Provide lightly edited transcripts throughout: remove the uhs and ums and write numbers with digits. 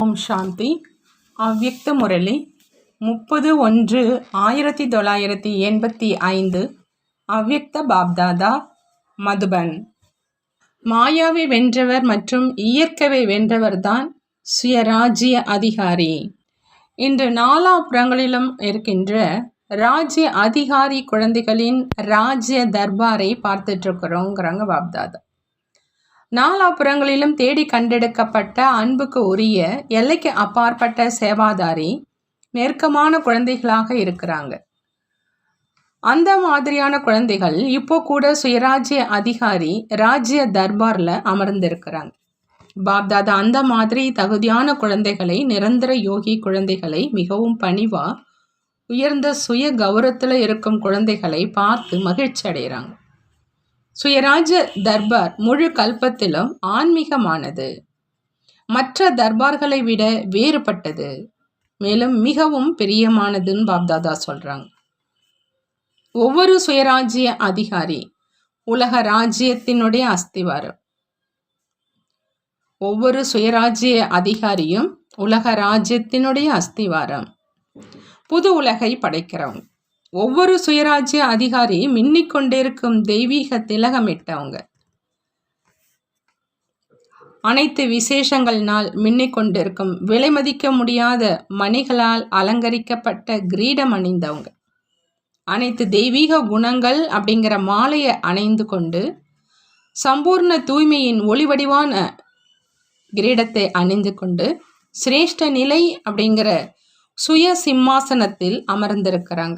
ஓம் சாந்தி. அவ்யக்த முரளி 30-1-1985. அவ்யக்த பாப்தாதா, மதுபன். மாயாவை வென்றவர் மற்றும் இயற்கையை வென்றவர்தான் சுயராஜ்ய அதிகாரி. இன்று நாலாபுறங்களிலும் இருக்கின்ற ராஜ்ய அதிகாரி குழந்தைகளின் ராஜ்ய தர்பாரை பார்த்துட்டு இருக்கிறோங்கிறாங்க பாப்தாதா. நாலாபுறங்களிலும் தேடி கண்டெடுக்கப்பட்ட அன்புக்கு உரிய எல்லைக்கு அப்பாற்பட்ட சேவாதாரி நெருக்கமான குழந்தைகளாக இருக்கிறாங்க. அந்த மாதிரியான குழந்தைகள் இப்போ கூட சுயராஜ்ய அதிகாரி ராஜ்ய தர்பார்ல அமர்ந்திருக்கிறாங்க. பாப்தாதா அந்த மாதிரி தகுதியான குழந்தைகளை, நிரந்தர யோகி குழந்தைகளை, மிகவும் பணிவா உயர்ந்த சுய கௌரவத்தில் இருக்கும் குழந்தைகளை பார்த்து மகிழ்ச்சி அடைகிறாங்க. சுயராஜ்ய தர்பார் முழு கல்பத்திலும் ஆன்மீகமானது, மற்ற தர்பார்களை விட வேறுபட்டது, மேலும் மிகவும் பிரியமானதுன்னு பாப்தாதா சொல்றாங்க. ஒவ்வொரு சுயராஜ்ய அதிகாரி உலக ராஜ்யத்தினுடைய அஸ்திவாரம். ஒவ்வொரு சுயராஜ்ய அதிகாரியும் உலக ராஜ்யத்தினுடைய அஸ்திவாரம். புது உலகை படைக்கிறவங்க. ஒவ்வொரு சுயராஜ்ய அதிகாரி மின்னிக்கொண்டிருக்கும் தெய்வீக திலகமிட்டவங்க. அனைத்து விசேஷங்கள்னால் மின்னிக்கொண்டிருக்கும் விலை மதிக்க முடியாத மணிகளால் அலங்கரிக்கப்பட்ட கிரீடம் அணிந்தவங்க. அனைத்து தெய்வீக குணங்கள் அப்படிங்கிற மாலையை அணிந்து கொண்டு சம்பூர்ண தூய்மையின் ஒளிவடிவான கிரீடத்தை அணிந்து கொண்டு சிரேஷ்ட நிலை அப்படிங்கிற சுய சிம்மாசனத்தில் அமர்ந்திருக்கிறாங்க.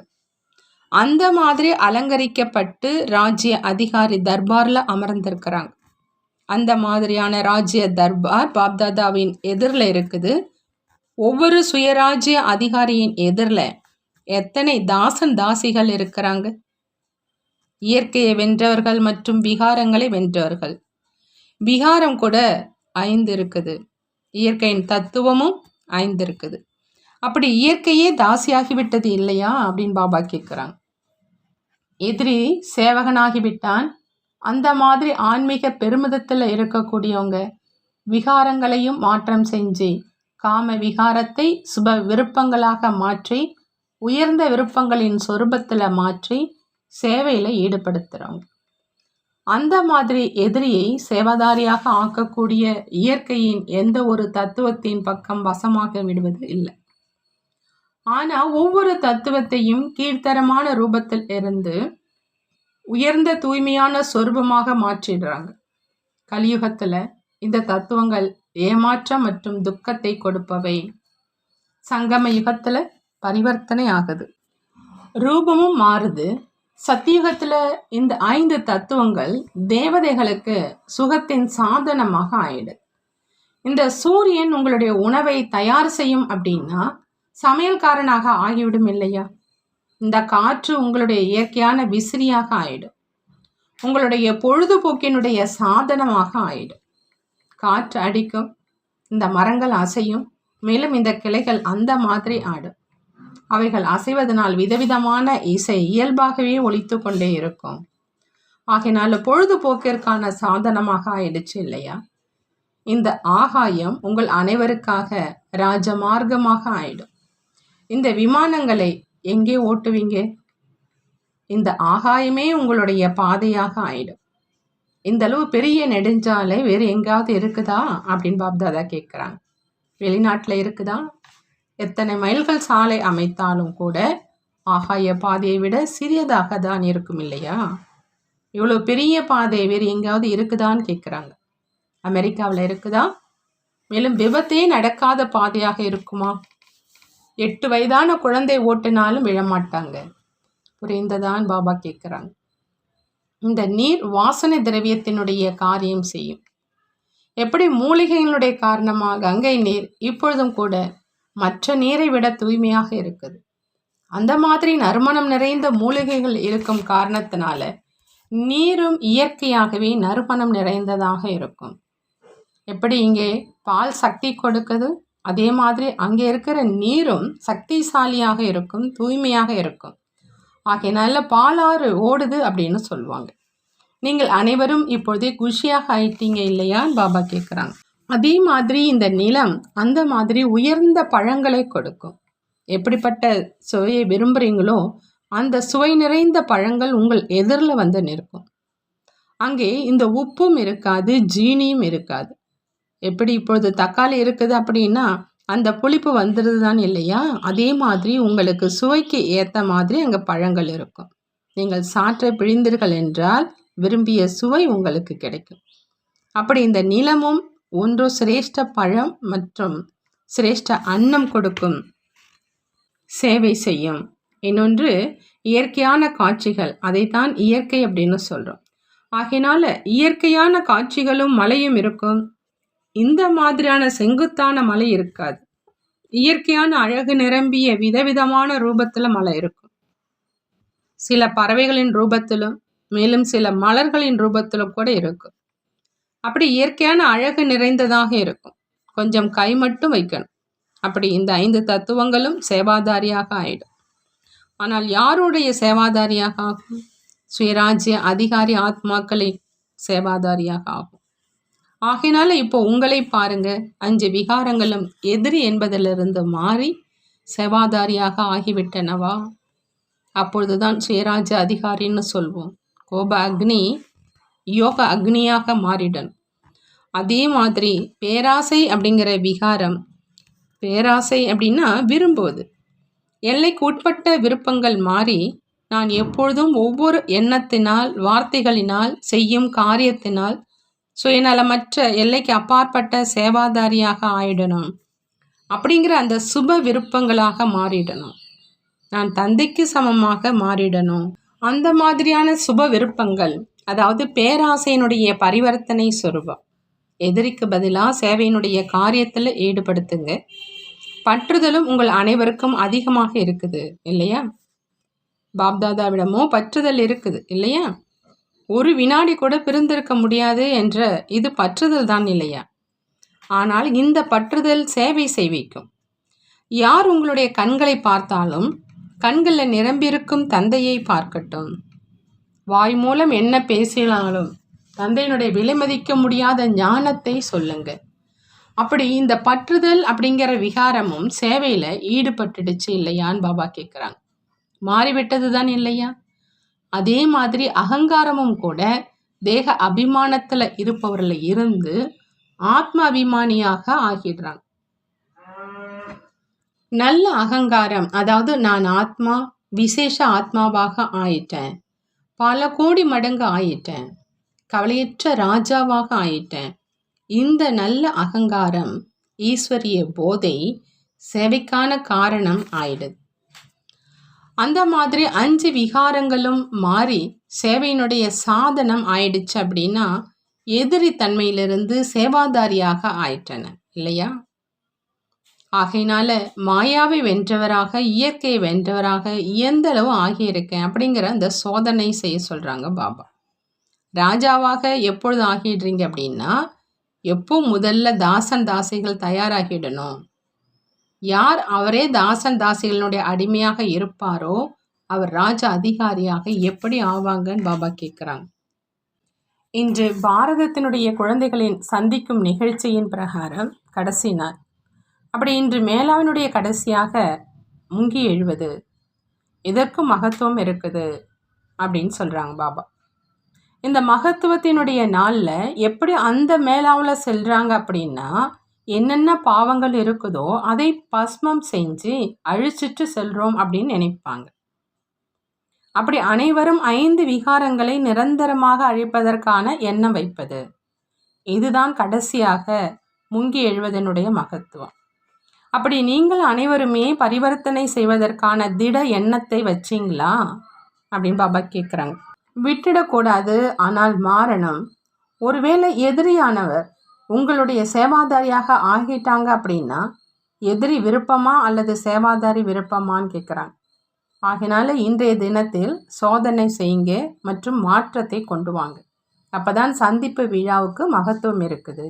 அந்த மாதிரி அலங்கரிக்கப்பட்டு ராஜ்ய அதிகாரி தர்பார்ல அமர்ந்திருக்கிறாங்க. அந்த மாதிரியான ராஜ்ய தர்பார் பாப்தாதாவின் எதிரில் இருக்குது. ஒவ்வொரு சுயராஜ்ய அதிகாரியின் எதிரில் எத்தனை தாசன் தாசிகள் இருக்கிறாங்க? இயற்கையை வென்றவர்கள் மற்றும் விகாரங்களை வென்றவர்கள். விகாரம் கூட 5 இருக்குது, இயற்கையின் தத்துவமும் 5 இருக்குது. அப்படி இயற்கையே தாசியாகிவிட்டது இல்லையா அப்படின்னு பாபா கேட்குறாங்க. எதிரி சேவகனாகிவிட்டான். அந்த மாதிரி ஆன்மீக பெருமிதத்தில் இருக்கக்கூடியவங்க விகாரங்களையும் மாற்றம் செஞ்சு காம விகாரத்தை சுப விருப்பங்களாக மாற்றி உயர்ந்த விருப்பங்களின் சொரூபத்தில் மாற்றி சேவையில் ஈடுபடுத்துகிறவங்க. அந்த மாதிரி எதிரியை சேவாதாரியாக ஆக்கக்கூடிய இயற்கையின் எந்த ஒரு தத்துவத்தின் பக்கம் வசமாக விடுவது இல்லை. ஆனால் ஒவ்வொரு தத்துவத்தையும் கீழ்த்தரமான ரூபத்தில் இருந்து உயர்ந்த தூய்மையான சொரூபமாக மாற்றிடுறாங்க. கலியுகத்தில் இந்த தத்துவங்கள் ஏமாற்றம் மற்றும் துக்கத்தை கொடுப்பவை. சங்கம யுகத்தில் பரிவர்த்தனை ஆகுது, ரூபமும் மாறுது. சத்தியுகத்தில் இந்த 5 தத்துவங்கள் தேவதைகளுக்கு சுகத்தின் சாதனமாக ஆயிடுது. இந்த சூரியன் உங்களுடைய உணவை தயார் செய்யும் அப்படின்னா சமையல்காரனாக ஆகிவிடும் இல்லையா? இந்த காற்று உங்களுடைய இயற்கையான விசிறியாக ஆயிடும். உங்களுடைய பொழுதுபோக்கினுடைய சாதனமாக ஆயிடும். காற்று அடிக்கும், இந்த மரங்கள் அசையும், மேலும் இந்த கிளைகள் அந்த மாதிரி ஆடும். அவைகள் அசைவதனால் விதவிதமான இசை இயல்பாகவே ஒலித்து கொண்டே இருக்கும். ஆகையினால பொழுதுபோக்கிற்கான சாதனமாக ஆயிடுச்சு இல்லையா? இந்த ஆகாயம் உங்கள் அனைவருக்காக ராஜமார்க்கமாக ஆயிடும். இந்த விமானங்களை எங்கே ஓட்டுவீங்க? இந்த ஆகாயமே உங்களுடைய பாதையாக ஆயிடும். இந்த அளவு பெரிய நெடுஞ்சாலை வேறு எங்காவது இருக்குதா அப்படின்னு பாப்தாதா கேட்குறாங்க. வெளிநாட்டில் இருக்குதா? எத்தனை மைல்கள் சாலை அமைத்தாலும் கூட ஆகாய பாதையை விட சிறியதாக தான் இருக்கும் இல்லையா? இவ்வளோ பெரிய பாதை வேறு எங்காவது இருக்குதான்னு கேட்குறாங்க. அமெரிக்காவில் இருக்குதா? மேலும் விபத்தே நடக்காத பாதையாக இருக்குமா? 8 வயதான குழந்தை ஓட்டினாலும் விழமாட்டாங்க. புரிந்ததான் பாபா கேட்குறாங்க. இந்த நீர் வாசனை திரவியத்தினுடைய காரியம் செய்யும். எப்படி மூலிகைகளுடைய காரணமாக கங்கை நீர் இப்பொழுதும் கூட மற்ற நீரை விட தூய்மையாக இருக்குது. அந்த மாதிரி நறுமணம் நிறைந்த மூலிகைகள் இருக்கும் காரணத்தினால நீரும் இயற்கையாகவே நறுமணம் நிறைந்ததாக இருக்கும். எப்படி இங்கே பால் சக்தி கொடுக்குது, அதே மாதிரி அங்கே இருக்கிற நீரும் சக்திசாலியாக இருக்கும், தூய்மையாக இருக்கும். ஆகையினால பாலாறு ஓடுது அப்படின்னு சொல்லுவாங்க. நீங்கள் அனைவரும் இப்பொழுதே குஷியாக ஆயிட்டீங்க இல்லையா பாபா கேட்குறாங்க. அதே மாதிரி இந்த நிலம் அந்த மாதிரி உயர்ந்த பழங்களை கொடுக்கும். எப்படிப்பட்ட சுவையை விரும்புகிறீங்களோ அந்த சுவை நிறைந்த பழங்கள் உங்கள் எதிரில் வந்து நிற்கும். அங்கே இந்த உப்பும் இருக்காது, ஜீனியும் இருக்காது. எப்படி இப்பொழுது தக்காளி இருக்குது அப்படின்னா அந்த புளிப்பு வந்துடுது தான் இல்லையா? அதே மாதிரி உங்களுக்கு சுவைக்கு ஏற்ற மாதிரி அங்கே பழங்கள் இருக்கும். நீங்கள் சாற்றை பிழிந்தீர்கள் என்றால் விரும்பிய சுவை உங்களுக்கு கிடைக்கும். அப்படி இந்த நிலமும் ஒன்று சிரேஷ்ட பழம் மற்றும் சிரேஷ்ட அன்னம் கொடுக்கும் சேவை செய்யும். இன்னொன்று இயற்கையான காட்சிகள், அதைத்தான் இயற்கை அப்படின்னு சொல்கிறோம். ஆகையினால இயற்கையான காட்சிகளும் மலையும் இருக்கும். இந்த மாதிரியான செங்குத்தான மலை இருக்காது. இயற்கையான அழகு நிரம்பிய விதவிதமான ரூபத்தில் மலை இருக்கும். சில பறவைகளின் ரூபத்திலும் மேலும் சில மலர்களின் ரூபத்திலும் கூட இருக்கும். அப்படி இயற்கையான அழகு நிறைந்ததாக இருக்கும். கொஞ்சம் கை மட்டும் வைக்கணும். அப்படி இந்த 5 தத்துவங்களும் சேவாதாரியாக ஆயிடும். ஆனால் யாருடைய சேவாதாரியாக ஆகும்? சுயராஜ்ய அதிகாரி ஆத்மாக்களை சேவாதாரியாக ஆகும். ஆகையினால இப்போ உங்களை பாருங்க, 5 விகாரங்களும் எதிரி என்பதிலிருந்து மாறி சேவாதாரியாக ஆகிவிட்டனவா? அப்பொழுதுதான் சுயராஜ்ய அதிகாரின்னு சொல்வோம். கோப அக்னி யோக அக்னியாக மாறிடணும். அதே மாதிரி பேராசை அப்படிங்கிற விகாரம், பேராசை அப்படின்னா விரும்புவது, எல்லைக்கு உட்பட்ட விருப்பங்கள் மாறி நான் எப்பொழுதும் ஒவ்வொரு எண்ணத்தினால் வார்த்தைகளினால் செய்யும் காரியத்தினால் சுயநலமற்ற எல்லைக்கு அப்பாற்பட்ட சேவாதாரியாக ஆயிடணும். அப்படிங்கிற அந்த சுப விருப்பங்களாக மாறிடணும். நான் தந்தைக்கு சமமாக மாறிடணும். அந்த மாதிரியான சுப விருப்பங்கள், அதாவது பேராசையினுடைய பரிவர்த்தனை சொரூபம். எதிரிக்கு பதிலாக சேவையினுடைய காரியத்தில் ஈடுபடுத்துங்க. பற்றுதலும் உங்கள் அனைவருக்கும் அதிகமாக இருக்குது இல்லையா? பாப்தாதாவிடமோ பற்றுதல் இருக்குது இல்லையா? ஒரு வினாடி கூட பிரிந்திருக்க முடியாது என்ற இது பற்றுதல் தான் இல்லையா? ஆனால் இந்த பற்றுதல் சேவை செய்விக்கும். யார் உங்களுடைய கண்களை பார்த்தாலும் கண்களில் நிரம்பியிருக்கும் தந்தையை பார்க்கட்டும். வாய் மூலம் என்ன பேசினாலும் தந்தையினுடைய விலை மதிக்க முடியாத ஞானத்தை சொல்லுங்க. அப்படி இந்த பற்றுதல் அப்படிங்கிற விகாரமும் சேவையில் ஈடுபட்டுடுச்சு இல்லையான்னு பாபா கேட்குறாங்க. மாறிவிட்டது தான் இல்லையா? அதே மாதிரி அகங்காரமும் கூட தேக அபிமானத்தில் இருப்பவர்களை இருந்து ஆத்ம அபிமானியாக ஆகிடுறாங்க. நல்ல அகங்காரம், அதாவது நான் ஆத்மா, விசேஷ ஆத்மாவாக ஆயிட்டேன், பல கோடி மடங்கு ஆயிட்டேன், கவலையற்ற ராஜாவாக ஆயிட்டேன். இந்த நல்ல அகங்காரம் ஈஸ்வரிய போதை சேவைக்கான காரணம் ஆயிடுது. அந்த மாதிரி 5 விகாரங்களும் மாறி சேவையினுடைய சாதனம் ஆயிடுச்சு அப்படின்னா எதிரி தன்மையிலிருந்து சேவாதாரியாக ஆயிட்டன இல்லையா? ஆகையினால மாயாவை வென்றவராக, இயற்கையை வென்றவராக எந்த அளவு ஆகியிருக்கேன் அப்படிங்கிற அந்த சோதனை செய்ய சொல்கிறாங்க பாபா. ராஜாவாக எப்பொழுது ஆகிடுறீங்க அப்படின்னா எப்போ முதல்ல தாசன் தாசிகள் தயாராகிடணும். யார் அவரே தாசன் தாசிகளுடைய அடிமையாக இருப்பாரோ அவர் ராஜ அதிகாரியாக எப்படி ஆவாங்கன்னு பாபா கேட்குறாங்க. இன்று பாரதத்தினுடைய குழந்தைகளின் சந்திக்கும் நிகழ்ச்சியின் பிரகாரம் கடைசி நாள். அப்படி இன்று மேலாவினுடைய கடைசியாக முங்கி எழுவது, இதற்கும் மகத்துவம் இருக்குது அப்படின்னு சொல்கிறாங்க பாபா. இந்த மகத்துவத்தினுடைய நாளில் எப்படி அந்த மேலாவில் செல்கிறாங்க அப்படின்னா என்னென்ன பாவங்கள் இருக்குதோ அதை பஸ்மம் செஞ்சு அழிச்சிட்டு செல்கிறோம் அப்படின்னு நினைப்பாங்க. அப்படி அனைவரும் 5 விகாரங்களை நிரந்தரமாக அழிப்பதற்கான எண்ணம் வைப்பது, இதுதான் கடைசியாக முங்கி எழுவதனுடைய மகத்துவம். அப்படி நீங்கள் அனைவருமே பரிவர்த்தனை செய்வதற்கான திட எண்ணத்தை வச்சிங்களா அப்படின்னு பாபா கேட்குறாங்க. விட்டுடக்கூடாது, ஆனால் மாறணும். ஒருவேளை எதிரியானவர் உங்களுடைய சேவாதாரியாக ஆகிட்டாங்க அப்படின்னா எதிரி விருப்பமா அல்லது சேவாதாரி விருப்பமான்னு கேட்குறாங்க. ஆகினால இன்றைய தினத்தில் சோதனை செய்யுங்க மற்றும் மாற்றத்தை கொண்டு வாங்க. அப்போ தான் சந்திப்பு விழாவுக்கு மகத்துவம் இருக்குது.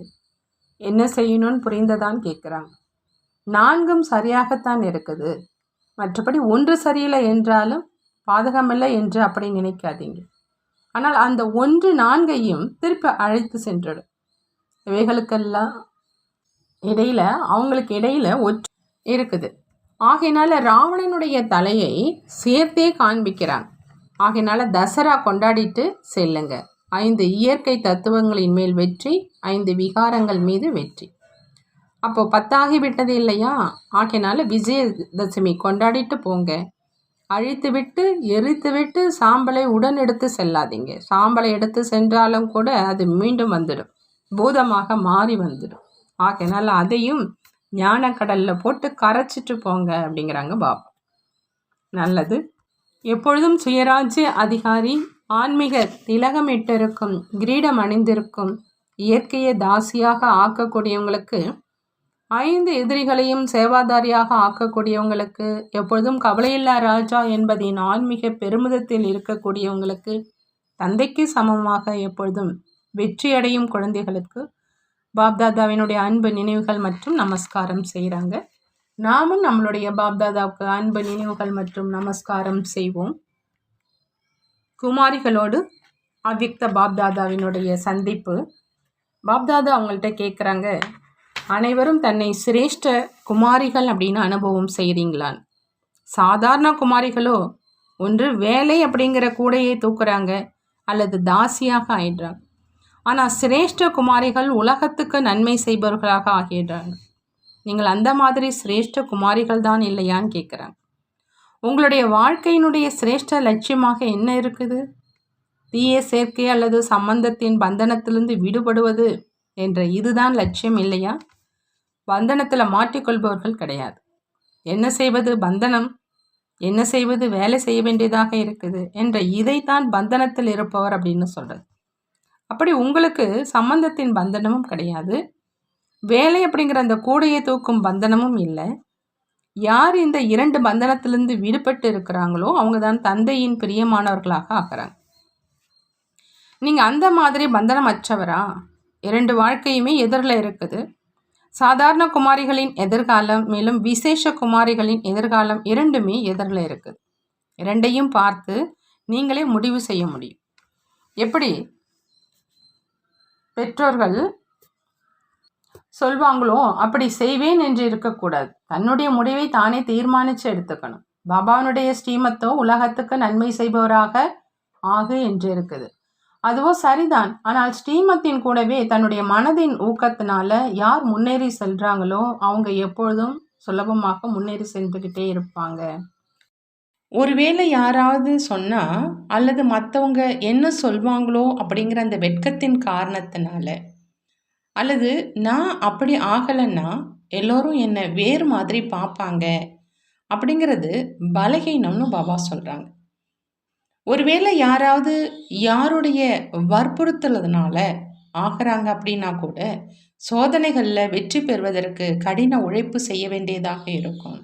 என்ன செய்யணும்னு புரிந்ததான்னு கேட்குறாங்க. 4ம் சரியாகத்தான் இருக்குது, மற்றபடி ஒன்று சரியில்லை என்றாலும் பாதகமில்லை என்று அப்படி நினைக்காதீங்க. ஆனால் அந்த 1 4ஐயும் திருப்பி அழைத்து சென்றிடும். இவைகளுக்கெல்லாம் இடையில அவங்களுக்கு இடையில இருக்குது. ஆகையினால ராவணனுடைய தலையை சேர்த்தே காண்பிக்கிறாங்க. ஆகையினால தசரா கொண்டாடிட்டு செல்லுங்க. 5 இயற்கை தத்துவங்களின் மேல் வெற்றி, 5 விகாரங்கள் மீது வெற்றி. அப்போ 10 விட்டது இல்லையா? ஆகையினால விஜயதசமி கொண்டாடிட்டு போங்க. அழித்து விட்டு எரித்து விட்டு சாம்பலை உடன் எடுத்து செல்லாதீங்க. சாம்பலை எடுத்து சென்றாலும் கூட அது மீண்டும் வந்துடும், பூதமாக மாறி வந்துடும். ஆகையினால அதையும் ஞான கடலில் போட்டு கரைச்சிட்டு போங்க அப்படிங்கிறாங்க பாபா. நல்லது. எப்பொழுதும் சுயராஜ்ய அதிகாரி, ஆன்மீக திலகமிட்டிருக்கும், கிரீடம் அணிந்திருக்கும், இயற்கையை தாசியாக ஆக்கக்கூடியவங்களுக்கு, 5 எதிரிகளையும் சேவாதாரியாக ஆக்கக்கூடியவங்களுக்கு, எப்பொழுதும் கவலையில்லா ராஜா என்பதின் ஆன்மீக பெருமிதத்தில் இருக்கக்கூடியவங்களுக்கு, தந்தைக்கு சமமாக எப்பொழுதும் வெற்றியடையும் குழந்தைகளுக்கு பாப்தாதாவினுடைய அன்பு நினைவுகள் மற்றும் நமஸ்காரம் செய்கிறாங்க. நாமும் நம்மளுடைய பாப்தாதாவுக்கு அன்பு நினைவுகள் மற்றும் நமஸ்காரம் செய்வோம். குமாரிகளோடு அவ்யக்த பாப்தாதாவினுடைய சந்திப்பு. பாப்தாதா அவங்கள்ட்ட கேட்குறாங்க, அனைவரும் தன்னை சிரேஷ்ட குமாரிகள் அப்படின்னு அனுபவம் செய்கிறீங்களான்னு. சாதாரண குமாரிகளோ ஒன்று வேலை அப்படிங்கிற கூடையை தூக்குறாங்க அல்லது தாசியாக ஆயிடுறாங்க. ஆனால் சிரேஷ்ட குமாரிகள் உலகத்துக்கு நன்மை செய்பவர்களாக ஆகிடுறாங்க. நீங்கள் அந்த மாதிரி சிரேஷ்ட குமாரிகள் தான் இல்லையான்னு கேட்குறாங்க. உங்களுடைய வாழ்க்கையினுடைய சிரேஷ்ட லட்சியமாக என்ன இருக்குது? தீய சேர்க்கை அல்லது சம்பந்தத்தின் பந்தனத்திலிருந்து விடுபடுவது என்ற இதுதான் லட்சியம் இல்லையா? பந்தனத்தில் மாட்டிக்கொள்பவர்கள் கிடையாது. என்ன செய்வது பந்தனம், என்ன செய்வது வேலை செய்ய வேண்டியதாக இருக்குது என்ற இதைத்தான் பந்தனத்தில் இருப்பவர் அப்படின்னு சொல்கிறது. அப்படி உங்களுக்கு சம்பந்தத்தின் பந்தனமும் கிடையாது, வேலை அப்படிங்கிற அந்த கூடையை தூக்கும் பந்தனமும் இல்லை. யார் இந்த 2 பந்தனத்திலிருந்து விடுபட்டு இருக்கிறாங்களோ அவங்க தான் தந்தையின் பிரியமானவர்களாக ஆகிறாங்க. நீங்கள் அந்த மாதிரி பந்தனம் அற்றவரா? 2 வாழ்க்கையுமே எதிரில் இருக்குது. சாதாரண குமாரிகளின் எதிர்காலம் மேலும் விசேஷ குமாரிகளின் எதிர்காலம் இரண்டுமே எதிரில் இருக்குது. 2ஐயும் பார்த்து நீங்களே முடிவு செய்ய முடியும். எப்படி பெற்றோர்கள் சொல்வாங்களோ அப்படி செய்வேன் என்று இருக்கக்கூடாது. தன்னுடைய முடிவை தானே தீர்மானித்து எடுத்துக்கணும். பாபாவினுடைய ஸ்ரீமத்தோ உலகத்துக்கு நன்மை செய்பவராக ஆகு என்று இருக்குது. அதுவோ சரிதான். ஆனால் ஸ்ரீமத்தின் கூடவே தன்னுடைய மனதின் ஊக்கத்தினால யார் முன்னேறி செல்றாங்களோ அவங்க எப்பொழுதும் சுலபமாக முன்னேறி சென்றுக்கிட்டே இருப்பாங்க. ஒருவேளை யாராவது சொன்னால் அல்லது மற்றவங்க என்ன சொல்வாங்களோ அப்படிங்கிற அந்த வெட்கத்தின் காரணத்தினால, அல்லது நான் அப்படி ஆகலைன்னா எல்லோரும் என்னை வேறு மாதிரி பார்ப்பாங்க அப்படிங்கிறது பலகீனம்னு பாபா சொல்கிறாங்க. ஒருவேளை யாராவது யாருடைய வற்புறுத்தலதுனால ஆகிறாங்க அப்படின்னா கூட சோதனைகளில் வெற்றி பெறுவதற்கு கடின உழைப்பு செய்ய வேண்டியதாக இருக்கும்.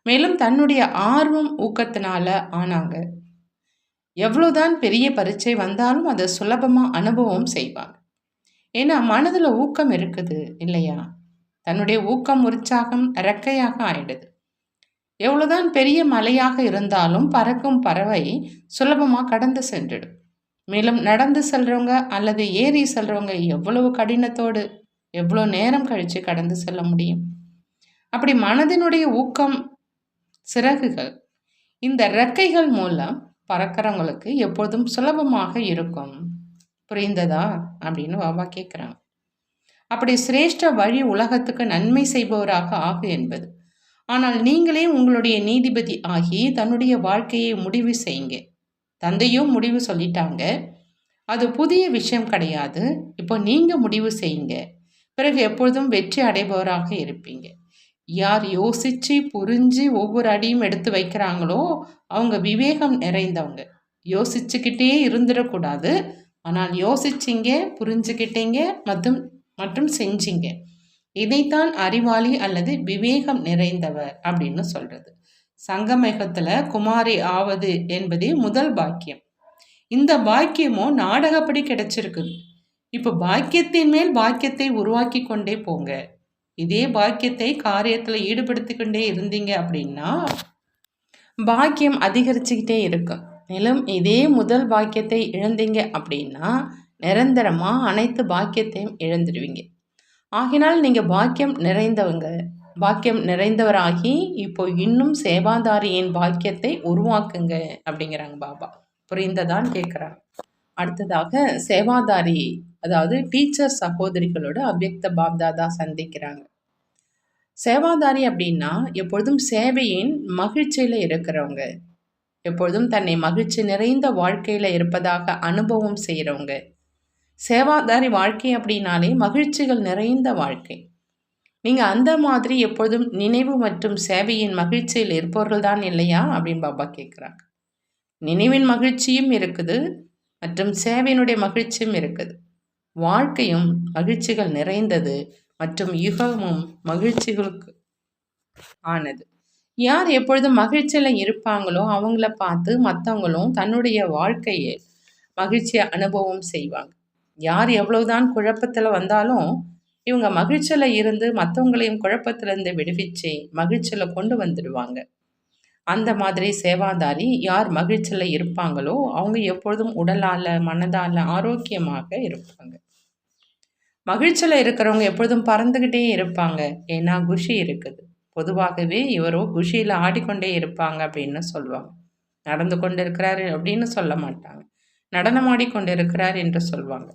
மேலும் தன்னுடைய ஆர்வம் ஊக்கத்தினால ஆனாங்க. எவ்வளோதான் பெரிய பரீட்சை வந்தாலும் அதை சுலபமாக அனுபவம் செய்வாங்க. ஏன்னா மனதில் ஊக்கம் இருக்குது இல்லையா? தன்னுடைய ஊக்கம் உற்சாகம் இறக்கையாக ஆயிடுது. எவ்வளோதான் பெரிய மலையாக இருந்தாலும் பறக்கும் பறவை சுலபமாக கடந்து சென்றுடும். மேலும் நடந்து செல்றவங்க அல்லது ஏறி செல்றவங்க எவ்வளவு கடினத்தோடு எவ்வளோ நேரம் கழித்து கடந்து செல்ல முடியும்? அப்படி மனதினுடைய ஊக்கம் சிறகுகள், இந்த இறக்கைகள் மூலம் பறக்கிறவங்களுக்கு எப்பொழுதும் சுலபமாக இருக்கும். புரிந்ததா அப்படின்னு பாபா கேட்குறாங்க. அப்படி சிரேஷ்ட வழி உலகத்துக்கு நன்மை செய்பவராக ஆகு என்பது. ஆனால் நீங்களே உங்களுடைய நீதிபதி ஆகி தன்னுடைய வாழ்க்கையை முடிவு செய்யுங்க. தந்தையும் முடிவு சொல்லிட்டாங்க, அது புதிய விஷயம் கிடையாது. இப்போ நீங்கள் முடிவு செய்யுங்க. பிறகு எப்பொழுதும் வெற்றி அடைபவராக இருப்பீங்க. யார் யோசித்து புரிஞ்சு ஒவ்வொரு அடியும் எடுத்து வைக்கிறாங்களோ அவங்க விவேகம் நிறைந்தவங்க. யோசிச்சுக்கிட்டே இருந்துடக்கூடாது. ஆனால் யோசிச்சிங்க, புரிஞ்சுக்கிட்டீங்க மற்றும் செஞ்சீங்க. இதைத்தான் அறிவாளி அல்லது விவேகம் நிறைந்தவர் அப்படின்னு சொல்றது. சங்கமேகத்தில் குமாரி ஆவது என்பதே முதல் பாக்கியம். இந்த பாக்கியமோ நாடகப்படி கிடைச்சிருக்குது. இப்போ பாக்கியத்தின் மேல் பாக்கியத்தை உருவாக்கி கொண்டே போங்க. இதே பாக்கியத்தை காரியத்தில் ஈடுபடுத்தி கொண்டே இருந்தீங்க அப்படின்னா பாக்கியம் அதிகரிச்சுக்கிட்டே இருக்கும். மேலும் இதே முதல் பாக்கியத்தை இழந்தீங்க அப்படின்னா நிரந்தரமாக அனைத்து பாக்கியத்தையும் இழந்துடுவீங்க. ஆகினால் நீங்கள் பாக்கியம் நிறைந்தவங்க, பாக்கியம் நிறைந்தவராகி இப்போ இன்னும் சேவாதாரியின் பாக்கியத்தை உருவாக்குங்க அப்படிங்கிறாங்க பாபா. புரிந்ததான்னு கேட்குறாங்க. அடுத்ததாக சேவாதாரி, அதாவது டீச்சர் சகோதரிகளோட அவ்யக்த பாப்தாதா சந்திக்கிறாங்க. சேவாதாரி அப்படின்னா எப்பொழுதும் சேவையின் மகிழ்ச்சியில் இருக்கிறவங்க, எப்பொழுதும் தன்னை மகிழ்ச்சி நிறைந்த வாழ்க்கையில் இருப்பதாக அனுபவம் செய்கிறவங்க. சேவாதாரி வாழ்க்கை அப்படின்னாலே மகிழ்ச்சிகள் நிறைந்த வாழ்க்கை. நீங்கள் அந்த மாதிரி எப்பொழுதும் நினைவு மற்றும் சேவையின் மகிழ்ச்சியில் இருப்பவர்கள் தான் இல்லையா அப்படின்னு பாபா கேட்குறாங்க. நினைவின் மகிழ்ச்சியும் இருக்குது மற்றும் சேவையினுடைய மகிழ்ச்சியும் இருக்குது. வாழ்க்கையும் மகிழ்ச்சிகள் நிறைந்தது மற்றும் யுகமும் மகிழ்ச்சிகளுக்கு ஆனது. யார் எப்பொழுதும் மகிழ்ச்சியில் இருப்பாங்களோ அவங்கள பார்த்து மற்றவங்களும் தன்னுடைய வாழ்க்கையை மகிழ்ச்சியை அனுபவம் செய்வாங்க. யார் எவ்வளவுதான் குழப்பத்தில் வந்தாலும் இவங்க மகிழ்ச்சியில் இருந்து மற்றவங்களையும் குழப்பத்திலேருந்து விடுவிச்சு மகிழ்ச்சியில் கொண்டு வந்துடுவாங்க. அந்த மாதிரி சேவாதாரி யார் மகிழ்ச்சியில் இருப்பாங்களோ அவங்க எப்பொழுதும் உடலால் மனதால் ஆரோக்கியமாக இருப்பாங்க. மகிழ்ச்சியில் இருக்கிறவங்க எப்பொழுதும் பறந்துக்கிட்டே இருப்பாங்க. ஏன்னா குஷி இருக்குது. பொதுவாகவே இவரோ குஷியில் ஆடிக்கொண்டே இருப்பாங்க அப்படின்னு சொல்லுவாங்க. நடந்து கொண்டு இருக்கிறாரு அப்படின்னு சொல்ல மாட்டாங்க. நடனம் ஆடிக்கொண்டு இருக்கிறார் என்று சொல்லுவாங்க.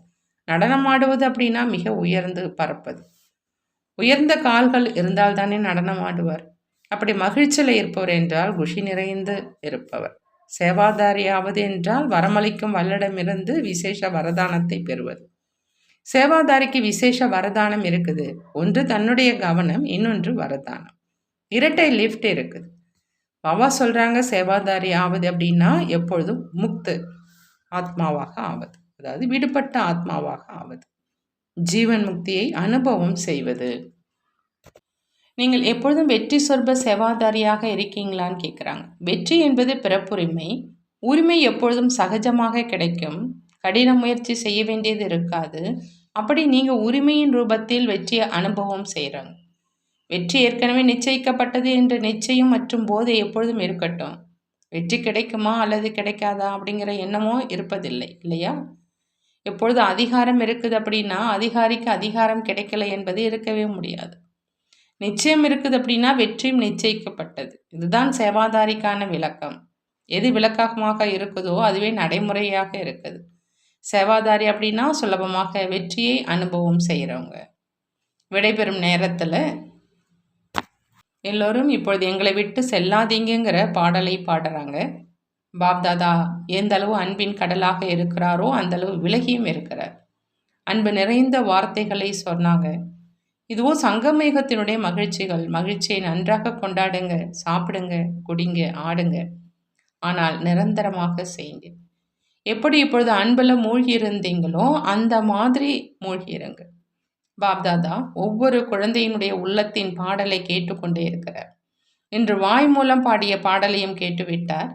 நடனம் ஆடுவது அப்படின்னா மிக உயர்ந்து பறப்பது. உயர்ந்த கால்கள் இருந்தால் தானே நடனம் ஆடுவார். அப்படி மகிழ்ச்சியில் இருப்பவர் என்றால் குஷி நிறைந்து இருப்பவர். சேவாதாரியாவது என்றால் வரமளிக்கும் வல்லிடமிருந்து விசேஷ வரதானத்தை பெறுவது. சேவாதாரிக்கு விசேஷ வரதானம் இருக்குது. ஒன்று தன்னுடைய கவனம், இன்னொன்று வரதானம். இரட்டை லிஃப்ட் இருக்குது. பாபா சொல்கிறாங்க சேவாதாரி ஆவது அப்படின்னா எப்பொழுதும் முக்து ஆத்மாவாக ஆவது, அதாவது விடுபட்ட ஆத்மாவாக ஆவது, ஜீவன் முக்தியை அனுபவம் செய்வது. நீங்கள் எப்பொழுதும் வெற்றி சொர்ப சேவாதாரியாக இருக்கீங்களான்னு கேட்குறாங்க. வெற்றி என்பது பிறப்புரிமை. உரிமை எப்பொழுதும் சகஜமாக கிடைக்கும். கடின முயற்சி செய்ய வேண்டியது இருக்காது. அப்படி நீங்கள் உரிமையின் ரூபத்தில் வெற்றியை அனுபவம் செய்கிறாங்க. வெற்றி ஏற்கனவே நிச்சயிக்கப்பட்டது என்ற நிச்சயம் மற்றும் போதை எப்பொழுதும் இருக்கட்டும். வெற்றி கிடைக்குமா அல்லது கிடைக்காதா அப்படிங்கிற எண்ணமோ இருப்பதில்லை இல்லையா? எப்பொழுது அதிகாரம் இருக்குது அப்படின்னா அதிகாரிக்கு அதிகாரம் கிடைக்கல என்பது இருக்கவே முடியாது. நிச்சயம் இருக்குது அப்படின்னா வெற்றியும் நிச்சயிக்கப்பட்டது. இதுதான் சேவாதாரிக்கான விளக்கம். எது விளக்கமாக இருக்குதோ அதுவே நடைமுறையாக இருக்குது. சேவாதாரி அப்படின்னா சுலபமாக வெற்றியை அனுபவம் செய்கிறவங்க. விடைபெறும் நேரத்தில் எல்லோரும் இப்பொழுது எங்களை விட்டு செல்லாதீங்கிற பாடலை பாடுறாங்க. பாப்தாதா எந்த அளவு அன்பின் கடலாக இருக்கிறாரோ அந்த அளவு விலகியும் இருக்கிறார். அன்பு நிறைந்த வார்த்தைகளை சொன்னாங்க. இதுவோ சங்கமேகத்தினுடைய மகிழ்ச்சிகள். மகிழ்ச்சியை நன்றாக கொண்டாடுங்க, சாப்பிடுங்க, குடிங்க, ஆடுங்க. ஆனால் நிரந்தரமாக செய்யுங்க. எப்படி இப்பொழுது அன்பில் மூழ்கி இருந்தீங்களோ அந்த மாதிரி மூழ்கிருங்க. பாப்தாதா ஒவ்வொரு குழந்தையினுடைய உள்ளத்தின் பாடலை கேட்டுக்கொண்டே இருக்கிறார். இன்று வாய் மூலம் பாடிய பாடலையும் கேட்டுவிட்டார்.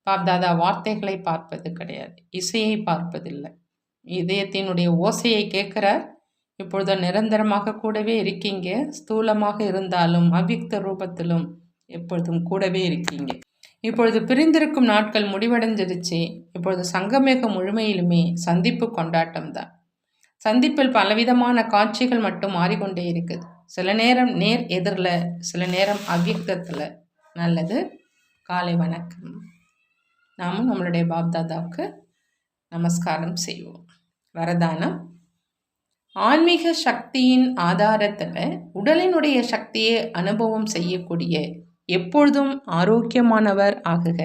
பாப்தாதா வார்த்தைகளை பார்ப்பது கிடையாது, இசையை பார்ப்பதில்லை. இதயத்தினுடைய ஓசையை கேட்கிறார். இப்பொழுது நிரந்தரமாக கூடவே இருக்கீங்க. ஸ்தூலமாக இருந்தாலும் அவ்யக்த ரூபத்திலும் எப்பொழுதும் கூடவே இருக்கீங்க. இப்பொழுது பிரிந்திருக்கும் நாட்கள் முடிவடைஞ்சிருச்சு. இப்பொழுது சங்கமேகம் முழுமையிலுமே சந்திப்பு கொண்டாட்டம் தான். சந்திப்பில் பலவிதமான காட்சிகள் மட்டும் மாறிக்கொண்டே இருக்குது. சில நேரம் நேர் எதிரில், சில நேரம் அவ்யக்தத்தில். நல்லது. காலை வணக்கம். நாமும் நம்மளுடைய பாப்தாதாவுக்கு நமஸ்காரம் செய்வோம். வரதானம்: ஆன்மீக சக்தியின் ஆதாரத்தில் உடலினுடைய சக்தியை அனுபவம் செய்யக்கூடிய எப்பொழுதும் ஆரோக்கியமானவர் ஆகுக.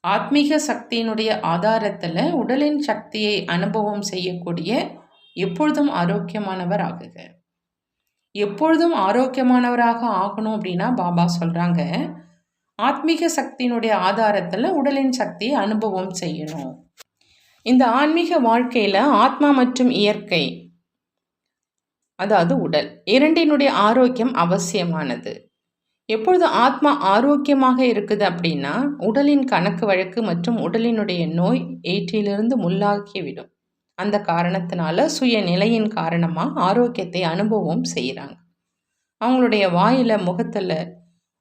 ஆத்மீக சக்தியினுடைய ஆதாரத்தில் உடலின் சக்தியை அனுபவம் செய்யக்கூடிய எப்பொழுதும் ஆரோக்கியமானவர் ஆகுக. எப்பொழுதும் ஆரோக்கியமானவராக ஆகணும் அப்படின்னா பாபா சொல்கிறாங்க, ஆத்மீக சக்தியினுடைய ஆதாரத்தில் உடலின் சக்தியை அனுபவம் செய்யணும். இந்த ஆன்மீக வாழ்க்கையில் ஆத்மா மற்றும் இயற்கை, அதாவது உடல், இரண்டினுடைய ஆரோக்கியம் அவசியமானது. எப்பொழுது ஆத்மா ஆரோக்கியமாக இருக்குது அப்படின்னா உடலின் கணக்கு வழக்கு மற்றும் உடலினுடைய நோய் ஏற்றிலிருந்து முள்ளாக்கிவிடும். அந்த காரணத்தினால சுய நிலையின் காரணமாக ஆரோக்கியத்தை அனுபவம் செய்கிறாங்க. அவங்களுடைய வாயில், முகத்தில்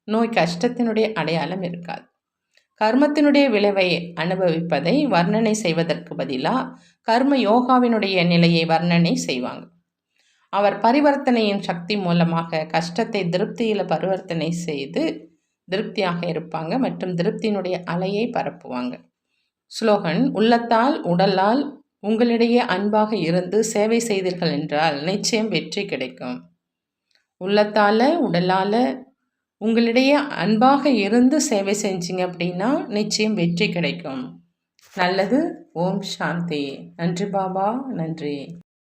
நோய் கஷ்டத்தினுடைய அடையாளம் இருக்காது. கர்மத்தினுடைய விளைவை அனுபவிப்பதை வர்ணனை செய்வதற்கு பதிலாக கர்ம யோகாவினுடைய நிலையை வர்ணனை செய்வாங்க. அவர் பரிவர்த்தனையின் சக்தி மூலமாக கஷ்டத்தை திருப்தியில் பரிவர்த்தனை செய்து திருப்தியாக இருப்பாங்க மற்றும் திருப்தியினுடைய அலையை பரப்புவாங்க. ஸ்லோகன்: உள்ளத்தால் உடலால் உங்களிடையே அன்பாக இருந்து சேவை செய்தீர்கள் என்றால் நிச்சயம் வெற்றி கிடைக்கும். உள்ளத்தால் உடலால் உங்களிடையே அன்பாக இருந்து சேவை செஞ்சீங்க அப்படின்னா நிச்சயம் வெற்றி கிடைக்கும். நல்லது. ஓம் சாந்தி. நன்றி பாபா. நன்றி.